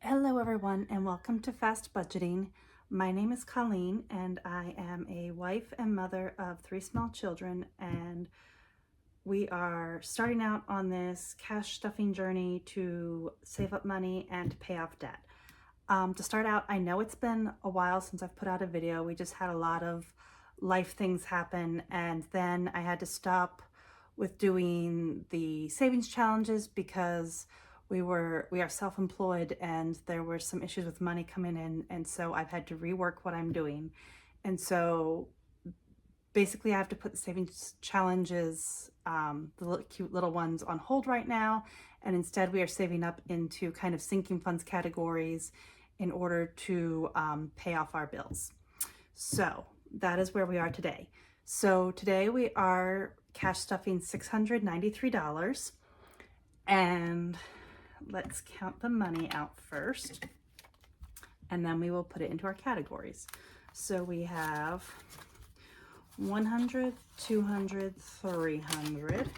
Hello everyone and welcome to Fast Budgeting. My name is Colleen and I am a wife and mother of 3 small children, and we are starting out on this cash stuffing journey to save up money and to pay off debt. To start out, I know it's been a while since I've put out a video. We just had a lot of life things happen, and then I had to stop with doing the savings challenges because we are self-employed and there were some issues with money coming in, and so I've had to rework what I'm doing. And so basically I have to put the savings challenges, the cute little ones, on hold right now, and instead we are saving up into kind of sinking funds categories in order to pay off our bills. So that is where we are today. So today we are cash stuffing $693, and let's count the money out first, and then we will put it into our categories. So we have 100, 200, 300,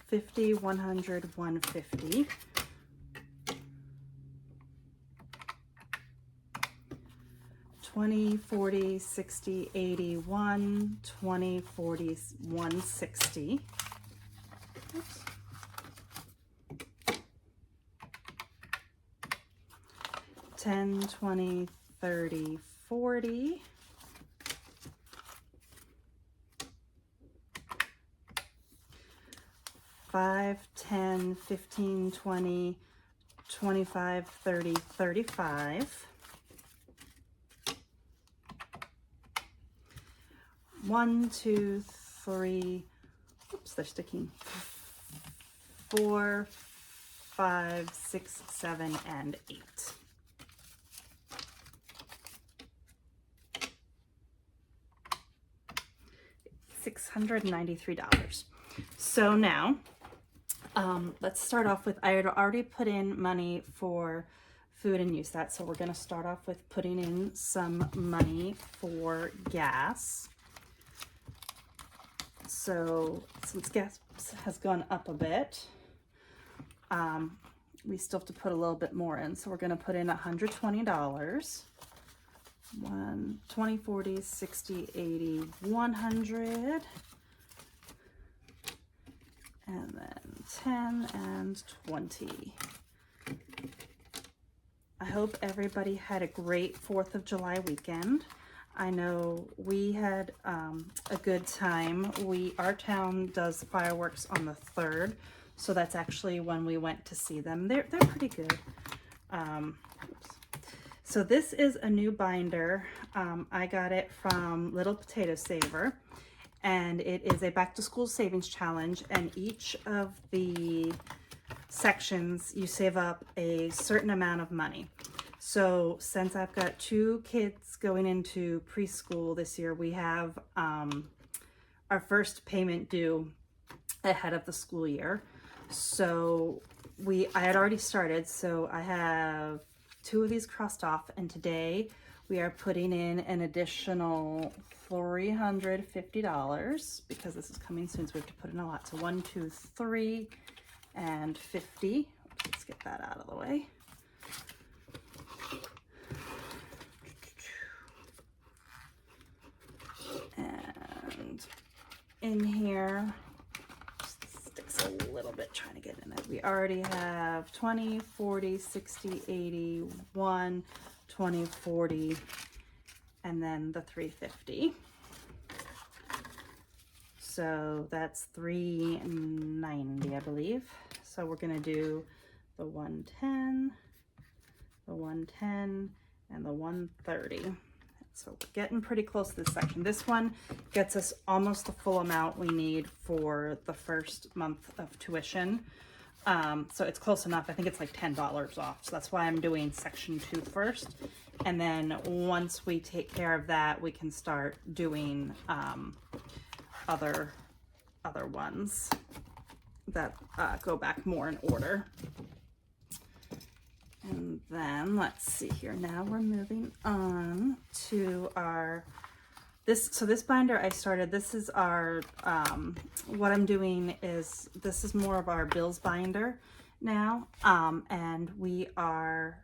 50, 100, 150, 20, 40, 60, 80, 1, 20, 40, 160. Oops. 10, 20, 30, 40. 5, 10, 15, 20, 25, 30, 35. 1, 2, 3, oops, they're sticking. 4, 5, 6, 7, and 8. $693. So now, let's start off with, I had already put in money for food and use that, so we're going to start off with putting in some money for gas. So since gas has gone up a bit, we still have to put a little bit more in, so we're going to put in $120. 1, 20, 40, 60, 80, 100, and then 10 and 20. I hope everybody had a great 4th of July weekend. I know we had a good time. Our town does fireworks on the 3rd, so that's actually when we went to see them. They're pretty good. So this is a new binder. I got it from Little Potato Saver, and it is a back to school savings challenge, and each of the sections you save up a certain amount of money. So since I've got 2 kids going into preschool this year, we have our first payment due ahead of the school year. So I had already started, so I have 2 of these crossed off, and today we are putting in an additional $350 because this is coming soon, so we have to put in a lot. So 1, 2, 3, and 50. Let's get that out of the way. And in here, sticks a little bit trying to get in it. We already have 20, 40, 60, 80, 1, 20, 40, and then the 350. So that's 390, I believe. So we're gonna do the 110, the 110, and the 130. So we're getting pretty close to this section. This one gets us almost the full amount we need for the first month of tuition. So it's close enough. I think it's like $10 off. So that's why I'm doing section 2 first. And then once we take care of that, we can start doing other ones that go back more in order. And then let's see here. Now we're moving on to our this binder I started, this is our, what I'm doing is, this is more of our bills binder now. And we are,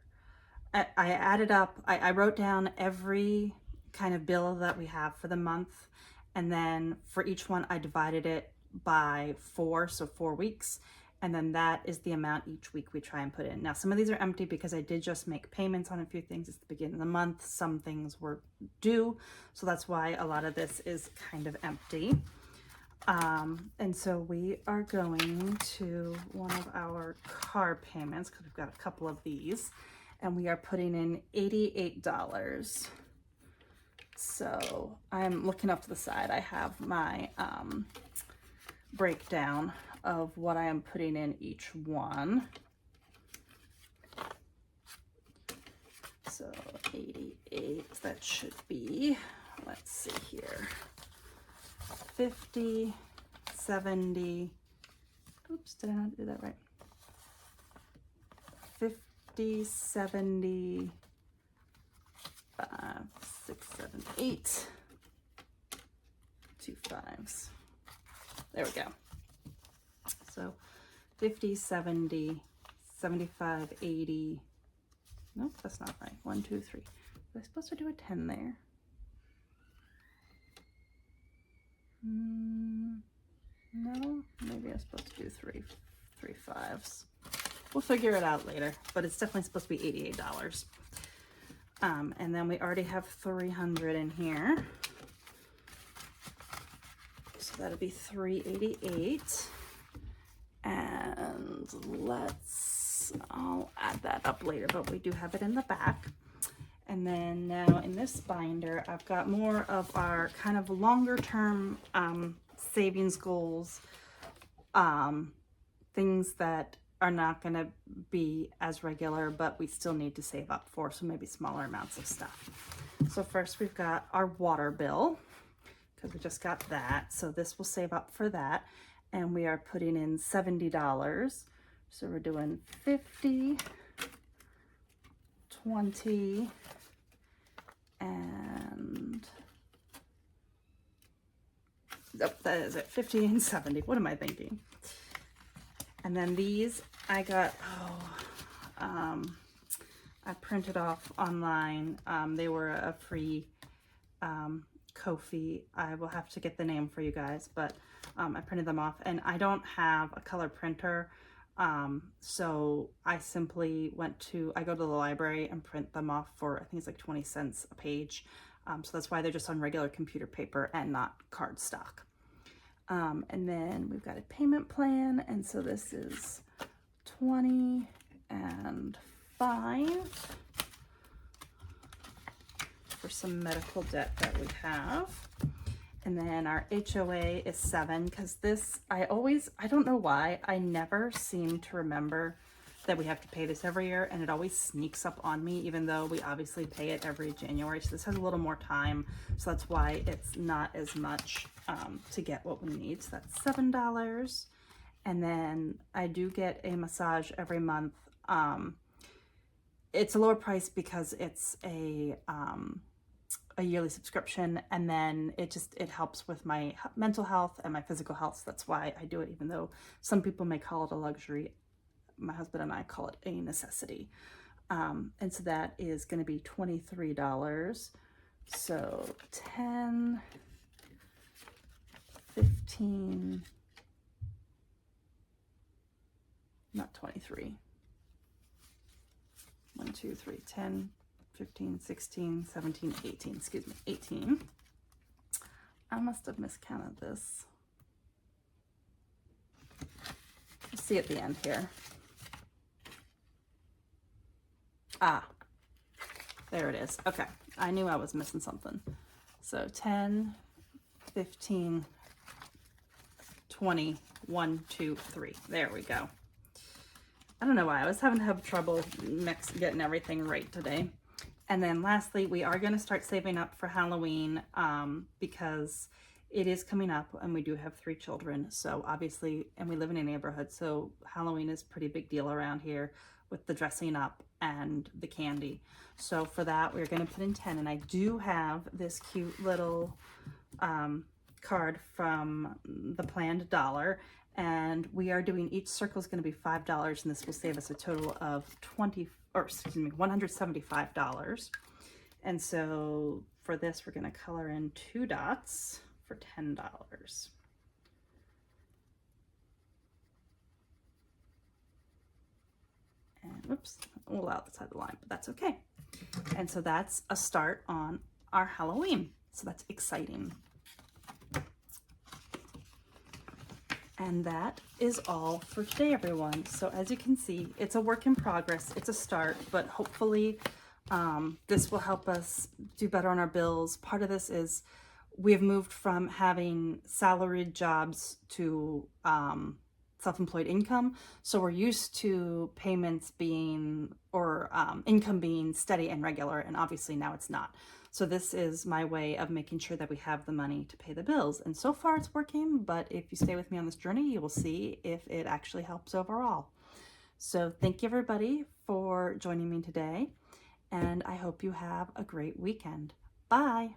I added up, I wrote down every kind of bill that we have for the month. And then for each one, I divided it by 4, so 4 weeks. And then that is the amount each week we try and put in. Now, some of these are empty because I did just make payments on a few things at the beginning of the month. Some things were due, so that's why a lot of this is kind of empty. And so we are going to one of our car payments because we've got a couple of these, and we are putting in $88. So I'm looking up to the side. I have my breakdown of what I am putting in each one. So 88, that should be, let's see here, 50, 70, oops, did I not do that right? 50, 70, 5, 6, 7, 8, 2 5s. There we go. So 50, 70, 75, 80. Nope, that's not right. 1, 2, 3. Was I supposed to do a 10 there? No, maybe I'm supposed to do three 5s. We'll figure it out later, but it's definitely supposed to be $88. And then we already have 300 in here. So that'll be $388. And I'll add that up later, but we do have it in the back. And then now in this binder, I've got more of our kind of longer term savings goals, things that are not going to be as regular, but we still need to save up for, so maybe smaller amounts of stuff. So first we've got our water bill, because we just got that. So this will save up for that. And we are putting in $70. So we're doing 50, 20, and oh, that is it, 50 and 70. What am I thinking? And then these I got, I printed off online. They were a free Ko-fi. I will have to get the name for you guys, but I printed them off, and I don't have a color printer. So I simply I go to the library and print them off for, I think it's like 20 cents a page. So that's why they're just on regular computer paper and not cardstock. And then we've got a payment plan. And so this is 20 and 5 for some medical debt that we have. And then our HOA is 7, because this, I don't know why, I never seem to remember that we have to pay this every year, and it always sneaks up on me, even though we obviously pay it every January. So this has a little more time, so that's why it's not as much to get what we need. So that's $7. And then I do get a massage every month. It's a lower price because it's a yearly subscription, and then it helps with my mental health and my physical health. So that's why I do it, even though some people may call it a luxury. My husband and I call it a necessity. And so that is going to be $23. So 10, 15, not 23. 1, 2, 3, 10, 15, 16, 17, 18, excuse me, 18. I must have miscounted this. We'll see at the end here. Ah, there it is. Okay, I knew I was missing something. So 10, 15, 20, 1, 2, 3. There we go. I don't know why I was having trouble getting everything right today. And then lastly, we are going to start saving up for Halloween because it is coming up, and we do have 3 children, so obviously, and we live in a neighborhood, so Halloween is a pretty big deal around here with the dressing up and the candy. So for that, we're going to put in 10, and I do have this cute little card from the planned dollar, and we are doing, each circle is going to be $5, and this will save us a total of $175. And so for this, we're going to color in 2 dots for $10. And whoops, we'll out the side of the line, but that's okay. And so that's a start on our Halloween. So that's exciting. And that is all for today, everyone. So as you can see, it's a work in progress. It's a start, but hopefully this will help us do better on our bills. Part of this is we have moved from having salaried jobs to self-employed income. So we're used to payments being, or income being steady and regular, and obviously now it's not. So this is my way of making sure that we have the money to pay the bills. And so far it's working, but if you stay with me on this journey, you will see if it actually helps overall. So thank you everybody for joining me today, and I hope you have a great weekend. Bye.